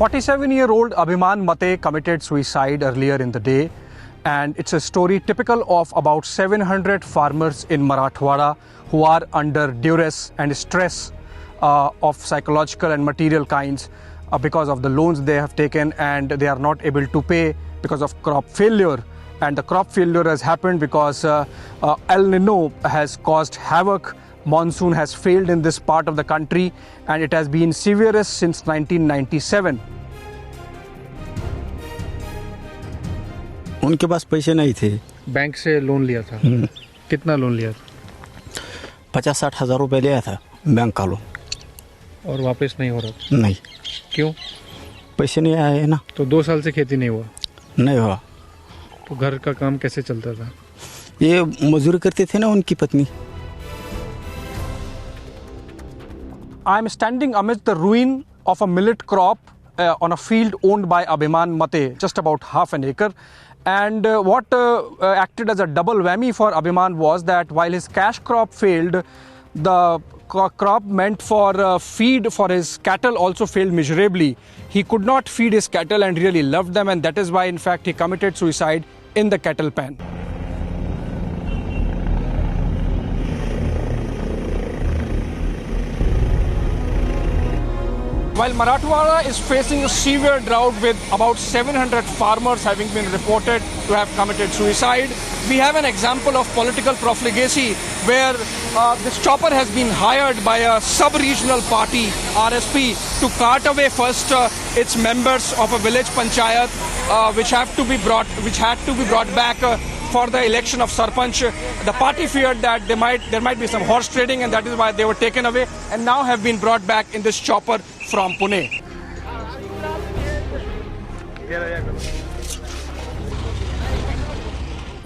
47-year-old Abhiman Mate committed suicide earlier in the day, and it's a story typical of about 700 farmers in Marathwada who are under duress and stress of psychological and material kinds because of the loans they have taken, and they are not able to pay because of crop failure. And the crop failure has happened because El Nino has caused havoc. Monsoon has failed in this part of the country, and it has been severest since 1997. उनके पास पैसे नहीं थे। Bank से loan लिया था। कितना loan लिया था? 50-60 हज़ार रुपये लिया था बैंक का लोन। और वापस नहीं हो रहा? नहीं। क्यों? पैसे नहीं आए ना। तो 2 साल से खेती नहीं हुआ? नहीं हुआ। तो घर का काम कैसे चलता था? ये मजदूरी करते थे ना उनकी पत्नी। I am standing amidst the ruin of a millet crop on a field owned by Abhiman Mate, just about half an acre. And what acted as a double whammy for Abhiman was that while his cash crop failed, the crop meant for feed for his cattle also failed miserably. He could not feed his cattle and really loved them, and that is why in fact he committed suicide in the cattle pen. While Marathwada is facing a severe drought with about 700 farmers having been reported to have committed suicide, we have an example of political profligacy where this chopper has been hired by a sub-regional party, RSP, to cart away first its members of a village panchayat which had to be brought back for the election of Sarpanch. The party feared that there might be some horse trading, and that is why they were taken away and now have been brought back in this chopper from Pune.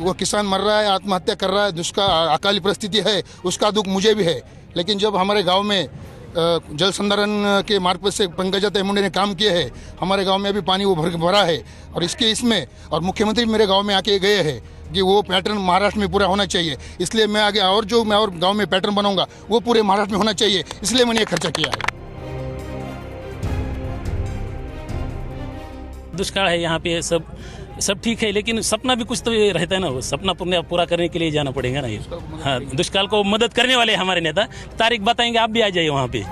वो किसान मर रहा है, आत्महत्या कर रहा है, दुष्काल अकाली परिस्थिति है, उसका दुख मुझे भी है। लेकिन जब हमारे गांव में जल संधारण के मार्ग से पंकजा मुंडे ने काम किए हैं, हमारे गांव में अभी पानी वो भरा है, और इसमें और मुख्यमंत्री मेरे गांव में आके गए हैं कि वो पैटर्न महाराष्ट्र में पूरा होना चाहिए। इसलिए मैं आगे और गांव में पैटर्न बनाऊंगा वो पूरे महाराष्ट्र में होना चाहिए, इसलिए मैंने ये खर्चा किया है। दुष्काल है यहाँ पे, सब ठीक है, लेकिन सपना भी कुछ तो रहता है ना, वो सपना पूरा करने के लिए जाना पड़ेगा ना। हाँ, दुष्काल को मदद करने वाले हमारे नेता तारीख बताएंगे, आप भी आ जाइए वहाँ पे।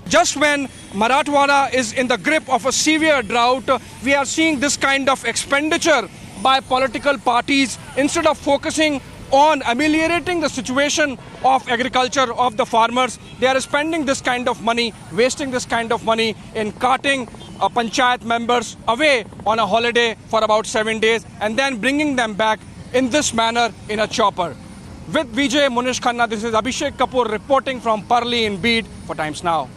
Just when Marathwada is in the grip of a severe drought, we are seeing this kind of expenditure by political parties. Instead of focusing on ameliorating the situation of agriculture, of the farmers, they are spending this kind of money, wasting this kind of money in carting panchayat members away on a holiday for about 7 days and then bringing them back in this manner in a chopper. With Vijay Munish Khanna, this is Abhishek Kapoor reporting from Parli in Beed for Times Now.